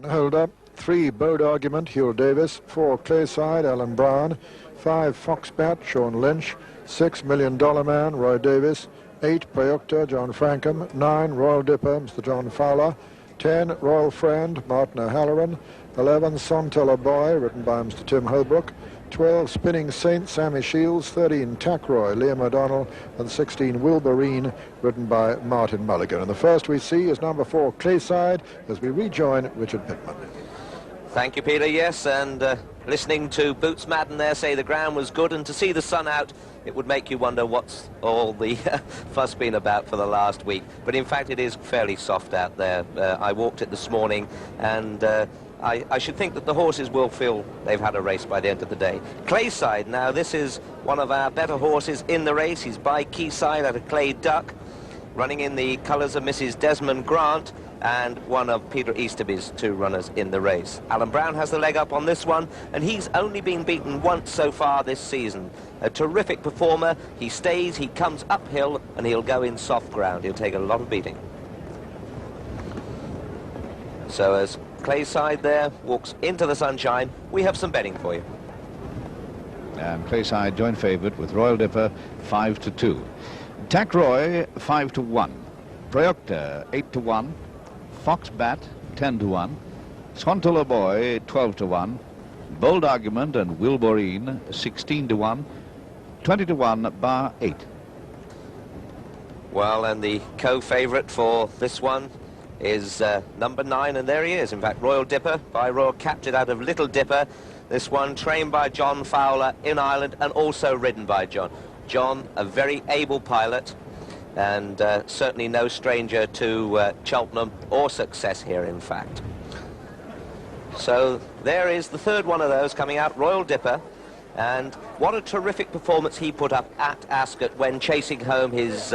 holder. 3, Bold Argument, Hugh Davis. 4, Clayside, Alan Brown. 5, Foxbat, Sean Lynch. 6, $1 Million Man, Roy Davis. 8, Prayukta, John Frankham. 9, Royal Dipper, Mr. John Fowler. 10, Royal Friend, Martin O'Halloran. 11, Sonteller Boy, written by Mr. Tim Holbrook. 12, Spinning Saint, Sammy Shields. 13, Tackroy, Liam O'Donnell. And 16, Wilburine, written by Martin Mulligan. And the first we see is number 4, Clayside, as we rejoin Richard Pittman. Thank you, Peter. Yes, and listening to Boots Madden there say the ground was good, and to see the sun out, it would make you wonder what's all the fuss been about for the last week. But in fact, it is fairly soft out there. I walked it this morning, and I should think that the horses will feel they've had a race by the end of the day. Clayside, now this is one of our better horses in the race. He's by Quayside at a Clay Duck, running in the colours of Mrs. Desmond Grant, and one of Peter Easterby's 2 runners in the race. Alan Brown has the leg up on this one, and he's only been beaten once so far this season. A terrific performer. He stays, he comes uphill, and he'll go in soft ground. He'll take a lot of beating. So as Clayside there walks into the sunshine, we have some betting for you. And Clayside joint favourite with Royal Dipper 5-2. Tackroy 5-1. Prayukta 8-1. Foxbat 10-1. Sonteller Boy 12-1. Bold Argument and Wilburine 16-1. 20-1 bar 8. Well, and the co-favourite for this one is number 9, and there he is. In fact, Royal Dipper by Royal Captain out of Little Dipper. This one trained by John Fowler in Ireland and also ridden by John. John, a very able pilot, and certainly no stranger to Cheltenham or success here, in fact. So there is the third one of those coming out, Royal Dipper, and what a terrific performance he put up at Ascot when chasing home his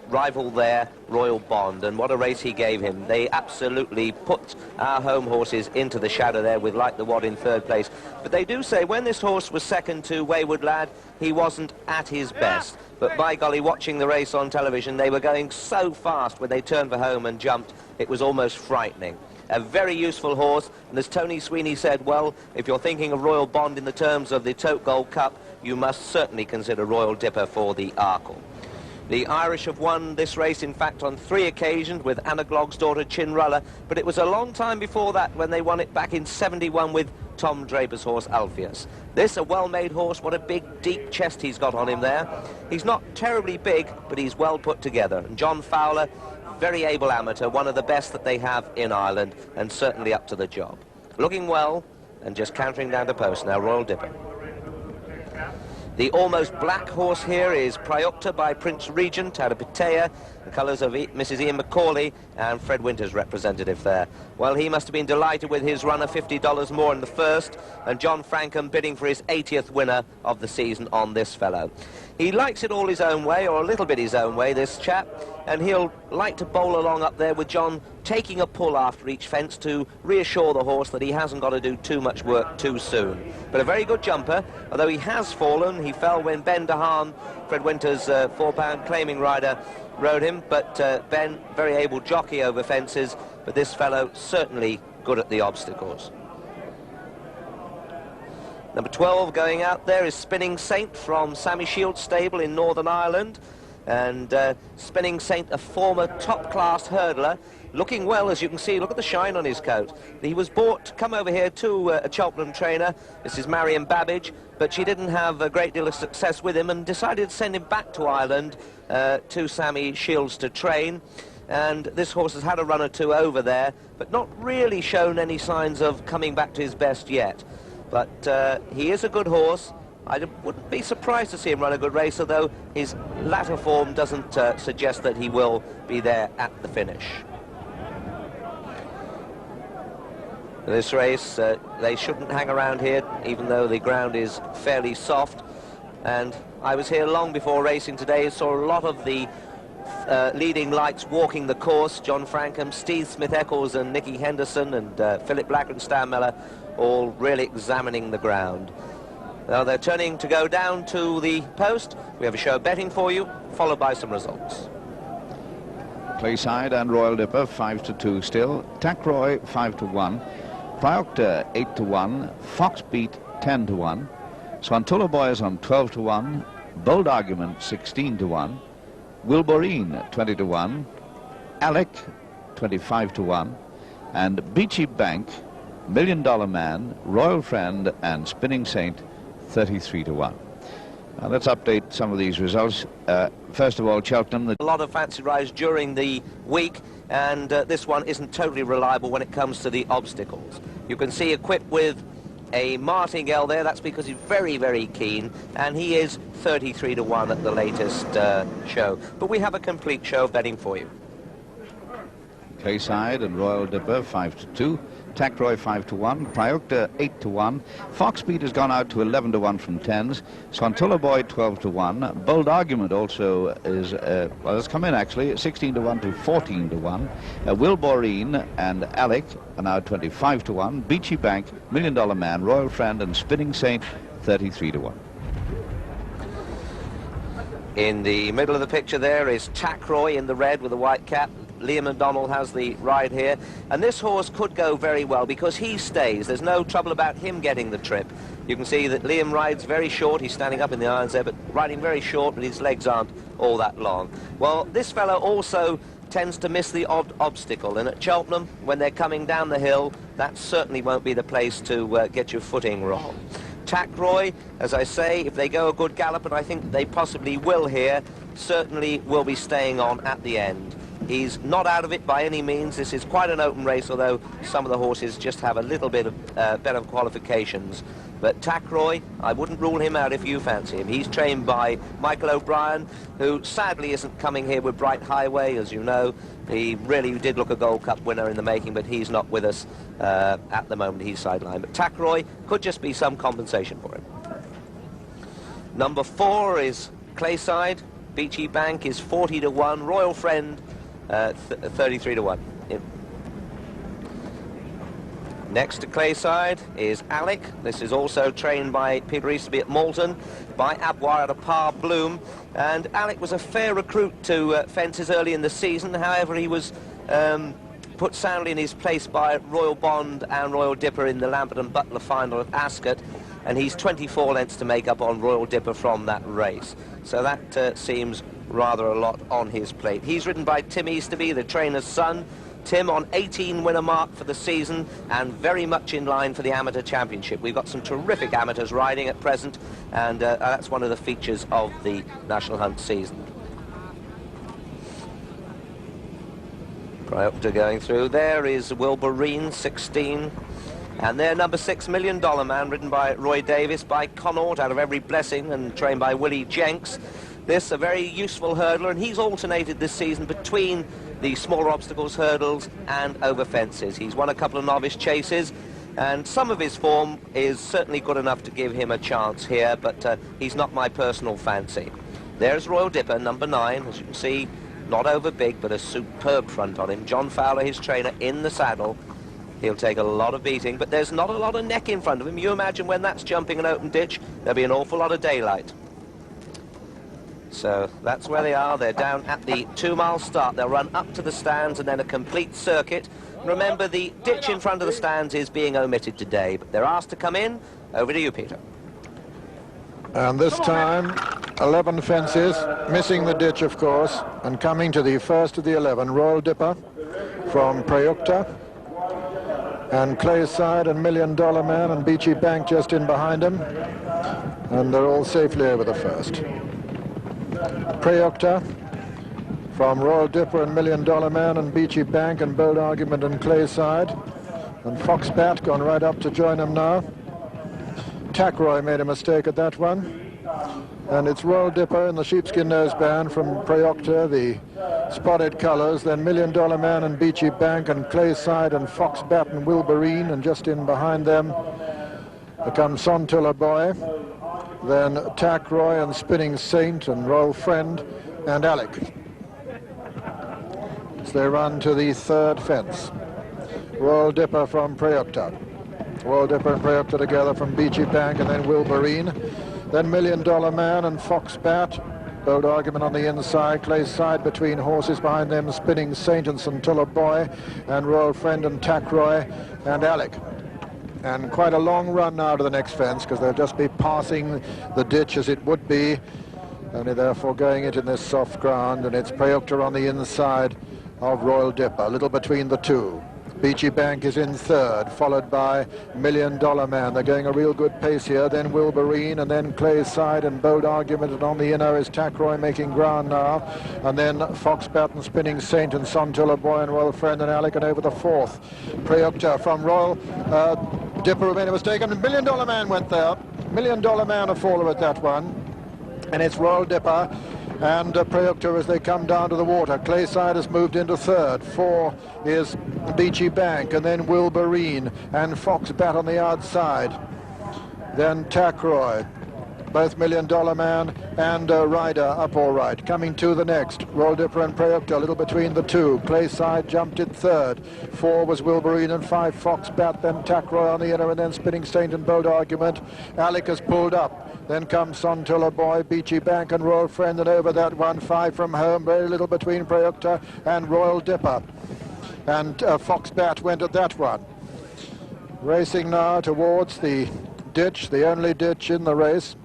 rival there, Royal Bond, and what a race he gave him. They absolutely put our home horses into the shadow there with Like the Wad in 3rd place. But they do say when this horse was second to Wayward Lad, he wasn't at his best. But by golly, watching the race on television, they were going so fast when they turned for home and jumped, it was almost frightening. A very useful horse, and as Tony Sweeney said, well, if you're thinking of Royal Bond in the terms of the Tote Gold Cup, you must certainly consider Royal Dipper for the Arkle. The Irish have won this race, in fact, on 3 occasions with Anna Glogg's daughter, Chinrulla, but it was a long time before that when they won it back in '71 with Tom Draper's horse, Alpheus. This, a well-made horse, what a big, deep chest he's got on him there. He's not terribly big, but he's well put together. And John Fowler, very able amateur, one of the best that they have in Ireland, and certainly up to the job. Looking well, and just cantering down the post now, Royal Dipper. The almost black horse here is Prayukta by Prince Regent out of Pattaya, the colours of Mrs. Ian McCauley, and Fred Winter's representative there. Well, he must have been delighted with his run of $50 more in the first, and John Frankham bidding for his 80th winner of the season on this fellow. He likes it all his own way, or a little bit his own way, this chap, and he'll like to bowl along up there with John taking a pull after each fence to reassure the horse that he hasn't got to do too much work too soon. But a very good jumper, although he has fallen. He fell when Ben DeHaan, Fred Winter's 4-pound claiming rider, rode him, but Ben, very able jockey over fences, but this fellow certainly good at the obstacles. Number 12 going out there is Spinning Saint from Sammy Shields' stable in Northern Ireland. And Spinning Saint, a former top-class hurdler, looking well, as you can see. Look at the shine on his coat. He was bought to come over here to a Cheltenham trainer. This is Marion Babbage, but she didn't have a great deal of success with him and decided to send him back to Ireland to Sammy Shields to train. And this horse has had a run or two over there, but not really shown any signs of coming back to his best yet. But he is a good horse. I wouldn't be surprised to see him run a good race, although his latter form doesn't suggest that he will be there at the finish. This race, they shouldn't hang around here, even though the ground is fairly soft. And I was here long before racing today, saw a lot of the leading lights walking the course. John Frankham, Steve Smith-Eccles and Nicky Henderson and Philip Blacker and Stan Meller all really examining the ground. Now they're turning to go down to the post. We have a show of betting for you, followed by some results. Clayside and Royal Dipper 5-2 still. Tackroy 5-1. Prioctor 8-1. Foxbeat 10-1. Swantula Boys on 12-1. Bold Argument 16-1. Wilboreen 20-1. Alec 25-1. And Beachy Bank, $1 Million Man, Royal Friend and Spinning Saint 33-1. Now let's update some of these results. First of all, Cheltenham. A lot of fancy rides during the week, and this one isn't totally reliable when it comes to the obstacles. You can see equipped with a martingale there. That's because he's very, very keen, and he is 33-1 at the latest show. But we have a complete show of betting for you. Clayside and Royal Dipper 5-2. Tackroy 5-1. Prioctor 8-1. Foxbeat has gone out to 11-1 from 10s. Swantula Boy 12-1. Bold Argument also is, well, it's come in actually, 16-1 to 14-1. Wilboreen and Alec are now 25-1. Beachy Bank, $1 Million Man, Royal Friend and Spinning Saint 33-1. In the middle of the picture there is Tackroy in the red with the white cap. Liam McDonald has the ride here, and this horse could go very well because he stays. There's no trouble about him getting the trip. You can see that Liam rides very short. He's standing up in the irons there, but riding very short, but his legs aren't all that long. Well, this fellow also tends to miss the odd obstacle, and at Cheltenham, when they're coming down the hill, that certainly won't be the place to get your footing wrong. Tackroy, as I say, if they go a good gallop, and I think they possibly will here, certainly will be staying on at the end. He's not out of it by any means. This is quite an open race, although some of the horses just have a little bit of better qualifications. But Tackroy, I wouldn't rule him out if you fancy him. He's trained by Michael O'Brien, who sadly isn't coming here with Bright Highway, as you know. He really did look a Gold Cup winner in the making, but he's not with us at the moment. He's sidelined. But Tackroy could just be some compensation for him. Number 4 is Clayside. Beachy Bank is 40-1. Royal Friend 33-1. Next to Clayside is Alec. This is also trained by Peter Easterby at Malton, by Abois at a Par Bloom. And Alec was a fair recruit to fences early in the season. However, he was put soundly in his place by Royal Bond and Royal Dipper in the Lambert and Butler final at Ascot. And he's 24 lengths to make up on Royal Dipper from that race. So that seems rather a lot on his plate. He's ridden by Tim Easterby, the trainer's son. Tim on 18 winner mark for the season and very much in line for the amateur championship. We've got some terrific amateurs riding at present, and that's one of the features of the National Hunt season. Prioctor going through. There is Wilboreen, 16. And their number 6, $1 Million Man, ridden by Roy Davis, by Connaught out of Every Blessing and trained by Willie Jenks. This a very useful hurdler, and he's alternated this season between the smaller obstacles hurdles and over fences. He's won a couple of novice chases, and some of his form is certainly good enough to give him a chance here, but he's not my personal fancy. There's Royal Dipper, number 9, as you can see, not over big, but a superb front on him. John Fowler, his trainer, in the saddle. He'll take a lot of beating, but there's not a lot of neck in front of him. You imagine when that's jumping an open ditch, there'll be an awful lot of daylight. So that's where they are. They're down at the 2-mile start. They'll run up to the stands and then a complete circuit. Remember, the ditch in front of the stands is being omitted today, but they're asked to come in. Over to you, Peter. And this time, 11 fences, missing the ditch, of course, and coming to the first of the 11, Royal Dipper from Prioctor, and Clayside and $1 Million Man and Beachy Bank just in behind him, and they're all safely over the first. Prioctor from Royal Dipper and $1 Million Man and Beachy Bank and Bold Argument and Clayside, and Foxbat gone right up to join him now. Tackroy made a mistake at that one, and it's Royal Dipper in the sheepskin noseband from Prioctor, the spotted colours, then $1 Million Man and Beachy Bank and Clayside and Foxbat and Wilboreen, and just in behind them comes Swantula Boy, then Tackroy and Spinning Saint and Royal Friend and Alec. So they run to the third fence. Royal Dipper from Prioctor. Royal Dipper and Prioctor together from Beachy Bank, and then Wilboreen. Then $1 Million Man and Foxbat Bold Argument on the inside. Clayside between horses behind them. Spinning Saint and Centilla Boy, and Royal Friend and Tackroy and Alec. And quite a long run now to the next fence, because they'll just be passing the ditch as it would be, only therefore going it in this soft ground. And it's Preoctor on the inside of Royal Dipper, a little between the two. Beachy Bank is in third, followed by $1 Million Man. They're going a real good pace here. Then Wilburine, and then Clayside and Bold Argument, and on the inner is Tackroy making ground now. And then Foxbat and Spinning Saint and Sontilla Boy and Royal Friend and Alec, and over the fourth. Preoctor from Royal Dipper, who made a mistake, and $1 Million Man went there. $1 Million Man a faller at that one. And it's Royal Dipper and Preoctor as they come down to the water. Clayside has moved into third. 4 is Beachy Bank, and then Wilburine and Foxbat on the outside. Then Tackroy. Both $1 Million Man and Ryder up all right. Coming to the next, Royal Dipper and Preoctor, a little between the two. Clayside jumped in third. 4 was Wilburine and 5 Foxbat, then Tackroy on the inner, and then Spinning Saint and Bold Argument. Alec has pulled up. Then comes Sontilla Boy, Beachy Bank and Royal Friend, and over that one, 5 from home, very little between Preoctor and Royal Dipper. And Foxbat went at that one. Racing now towards the ditch, the only ditch in the race.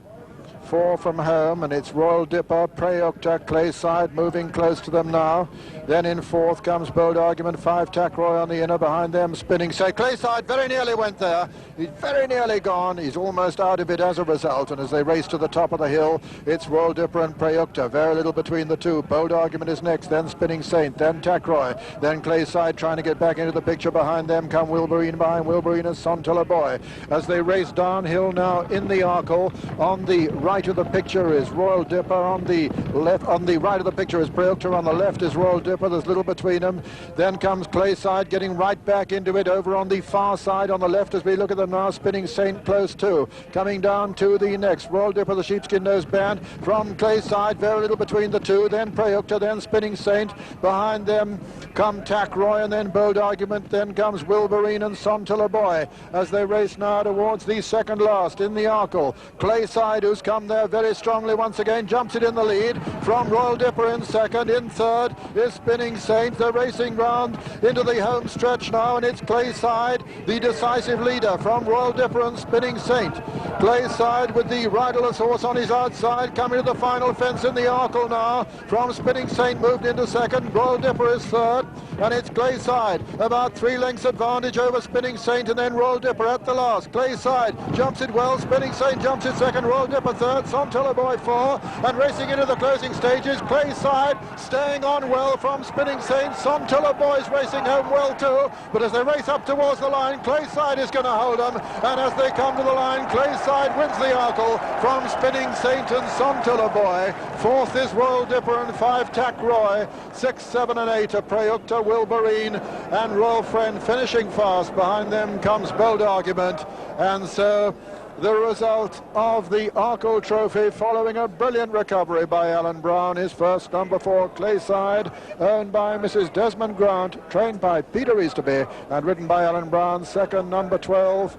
4 from home, and it's Royal Dipper, Preoctor, Clayside moving close to them now. Then in fourth comes Bold Argument, 5 Tackroy on the inner, behind them Spinning Saint. Clayside very nearly went there. He's very nearly gone. He's almost out of it as a result, and as they race to the top of the hill, it's Royal Dipper and Preoctor, very little between the two. Bold Argument is next, then Spinning Saint, then Tackroy, then Clayside trying to get back into the picture. Behind them come Wilburine, behind Wilburine is Sontilla Boy. As they race downhill now in the Arkle, on the right of the picture is Royal Dipper, on the left, on the right of the picture is Preoctor, on the left is Royal Dipper. There's little between them. Then comes Clayside getting right back into it over on the far side on the left as we look at them now. Spinning Saint close too. Coming down to the next, Royal Dipper, the sheepskin nose band from Clayside, very little between the two. Then Preoctor, then Spinning Saint. Behind them come Tackroy and then Bold Argument. Then comes Wilburine and Sontilla Boy as they race now towards the second last in the Arkle. Clayside, who's come there very strongly once again, jumps it in the lead from Royal Dipper in second. In third is Spinning Saint. They're racing round into the home stretch now, and it's Clayside, the decisive leader from Royal Dipper and Spinning Saint. Clayside with the riderless horse on his outside, coming to the final fence in the Arkle now. From Spinning Saint moved into second. Royal Dipper is third, and it's Clayside about 3 lengths advantage over Spinning Saint, and then Royal Dipper at the last. Clayside jumps it well. Spinning Saint jumps it second. Royal Dipper third. Sontilla Boy 4, and racing into the closing stages. Clayside staying on well from Spinning Saint. Sontilla Boy's racing home well too, but as they race up towards the line, Clayside is going to hold them, and as they come to the line, Clayside wins the Arkle from Spinning Saint and Sontilla Boy. Fourth is Royal Dipper and 5 Tackroy. 6, 7 and 8 are Preoctor, Wilburine and Royal Friend finishing fast. Behind them comes Bold Argument, and so the result of the Arkle Trophy, following a brilliant recovery by Alan Brown. His first, number 4, Clayside, owned by Mrs. Desmond Grant, trained by Peter Easterby and ridden by Alan Brown. Second, number 12,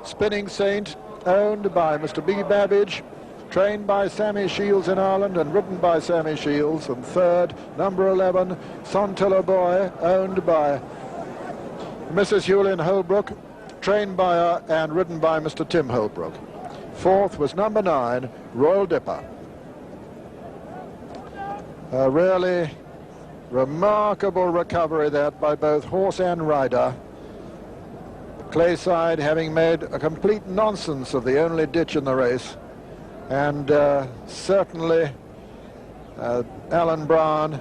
Spinning Saint, owned by Mr. B. Babbage, trained by Sammy Shields in Ireland and ridden by Sammy Shields. And third, number 11, Sontilla Boy, owned by Mrs. Hewlin Holbrook, trained by her and ridden by Mr. Tim Holbrook. Fourth was number 9, Royal Dipper. A really remarkable recovery that by both horse and rider. Clayside having made a complete nonsense of the only ditch in the race, and certainly Alan Brown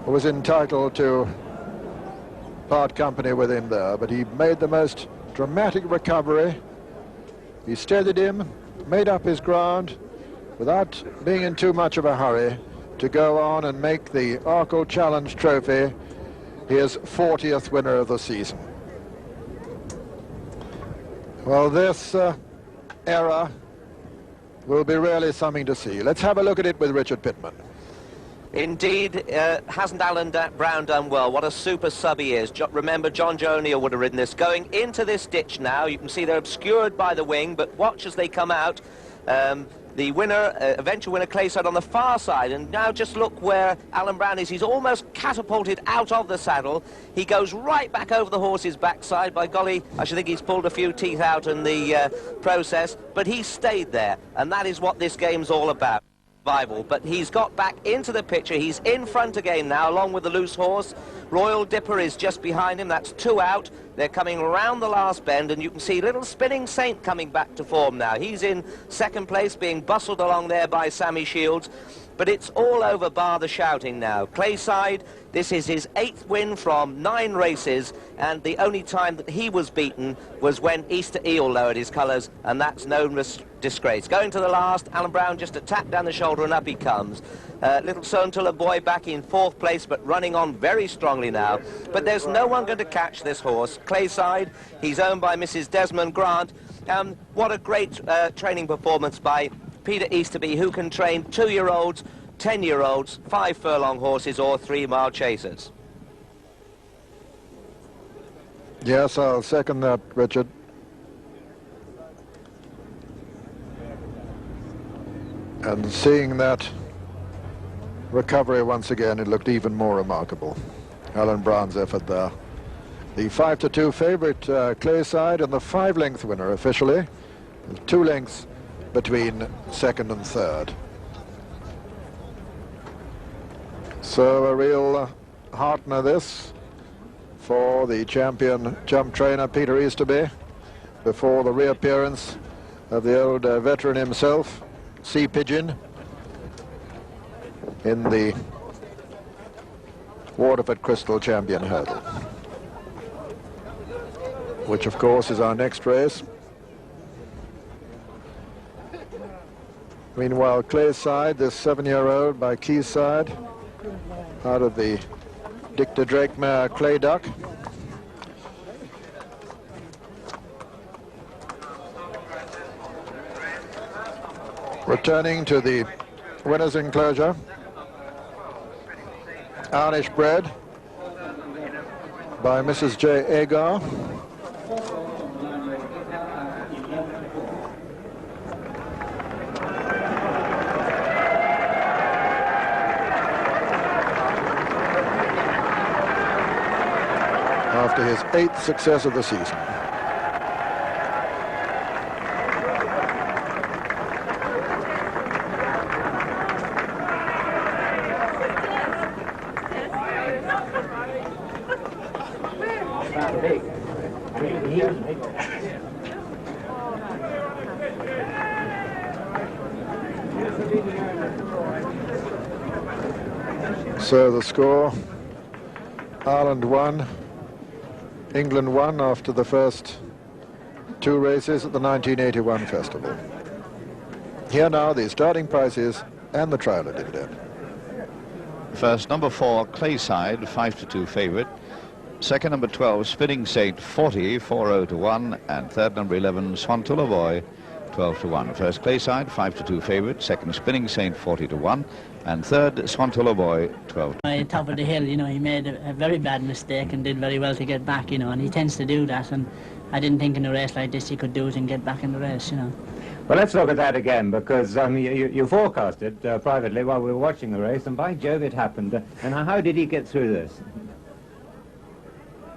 was entitled to part company with him there, but he made the most dramatic recovery. He steadied him, made up his ground without being in too much of a hurry to go on and make the Arkle Challenge Trophy his 40th winner of the season. Well, this era will be really something to see. Let's have a look at it with Richard Pittman. Indeed, hasn't Alan Brown done well? What a super sub he is. Remember, John Joe O'Neill would have ridden this. Going into this ditch now, you can see they're obscured by the wing, but watch as they come out. The winner, eventual winner, Clayside on the far side. And now just look where Alan Brown is. He's almost catapulted out of the saddle. He goes right back over the horse's backside. By golly, I should think he's pulled a few teeth out in the process. But he stayed there, and that is what this game's all about. Survival. But he's got back into the picture. He's in front again now, along with the loose horse. Royal Dipper is just behind him. That's 2 out. They're coming around the last bend, and you can see Little Spinning Saint coming back to form now. He's in second place, being bustled along there by Sammy Shields. But it's all over bar the shouting now. Clayside, this is his 8th win from 9 races, and the only time that he was beaten was when Easter Eel lowered his colours, and that's no disgrace. Going to the last, Alan Brown just a tap down the shoulder, and up he comes. Little Sontula Boy back in 4th place, but running on very strongly now. But there's no one going to catch this horse. Clayside, he's owned by Mrs. Desmond Grant. What a great training performance by Peter Easterby, who can train 2-year-olds, 10-year-olds, 5-furlong horses or 3-mile chasers. Yes, I'll second that, Richard. And seeing that recovery once again, it looked even more remarkable. Alan Brown's effort there. The 5-2 favourite, Clayside, and the 5-length winner officially, with 2 lengths between second and third. So a real heartener this for the champion jump trainer Peter Easterby before the reappearance of the old veteran himself, Sea Pigeon, in the Waterford Crystal Champion Hurdle, which of course is our next race. Meanwhile, Clayside, this 7-year-old by Quayside, out of the Dick de Drake mare Clay Duck. Returning to the winner's enclosure, Irish bred by Mrs. J. Agar. After his 8th success of the season. So the score, Ireland 1, England won after the first 2 races at the 1981 festival. Here now the starting prices and the trial dividend. First, number 4, Clayside, 5-2 favourite. Second, number 12, Spinning Saint, 40 to 1. And third, number 11, Swantula Boy, 12 to 1. First, Clayside, 5-2 favourite. Second, Spinning Saint, 40 to 1. And third, Swantula Boy, 12. At top of the hill, you know, he made a very bad mistake and did very well to get back, you know, and he tends to do that. And I didn't think in a race like this he could do it and get back in the race, you know. Well, let's look at that again, because you forecasted privately while we were watching the race, and by Jove, it happened. And how did he get through this?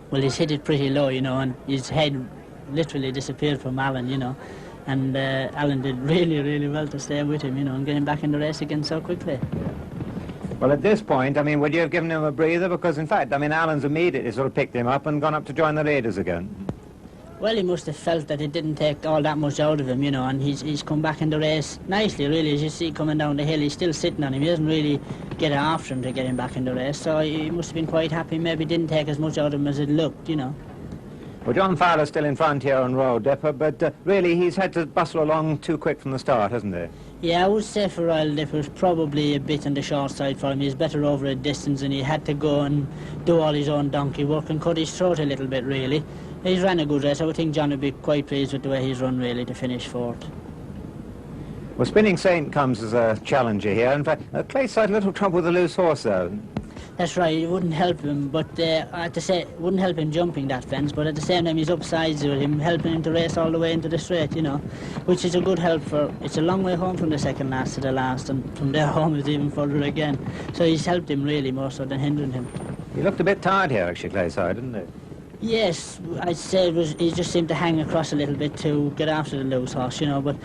Well, he's hit it pretty low, you know, and his head literally disappeared from Alan, you know. And Alan did really, really well to stay with him, you know, and get him back in the race again so quickly. Well, at this point, I mean, would you have given him a breather? Because, in fact, I mean, Alan's immediately sort of picked him up and gone up to join the leaders again. Well, he must have felt that it didn't take all that much out of him, you know, and he's come back in the race nicely, really. As you see coming down the hill, he's still sitting on him. He doesn't really get after him to get him back in the race, so he must have been quite happy. Maybe didn't take as much out of him as it looked, you know. Well, John Fowler's still in front here on Royal Dipper, but really he's had to bustle along too quick from the start, hasn't he? Yeah, I would say for Royal Dipper's probably a bit on the short side for him. He's better over a distance, and he had to go and do all his own donkey work and cut his throat a little bit, really. He's ran a good race. I would think John would be quite pleased with the way he's run, really, to finish 4th. Well, Spinning Saint comes as a challenger here. In fact, Clayside, a little trouble with the loose horse, though. That's right, it wouldn't help him, but it wouldn't help him jumping that fence, but at the same time he's upsides with him, helping him to race all the way into the straight, you know, which is a good help for, it's a long way home from the second last to the last, and from there home is even further again. So he's helped him really more so than hindering him. He looked a bit tired here, actually, Clayside, didn't he? Yes, I'd say he just seemed to hang across a little bit to get after the loose horse, you know, but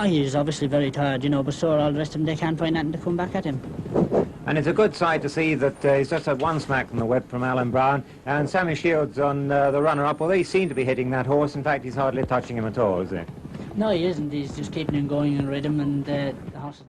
he was obviously very tired, you know, but so are all the rest of them. They can't find nothing to come back at him. And it's a good sight to see that he's just had one smack from the whip from Alan Brown, and Sammy Shields on the runner-up. Well, they seem to be hitting that horse. In fact, he's hardly touching him at all, is he? No, he isn't. He's just keeping him going in rhythm, and the horse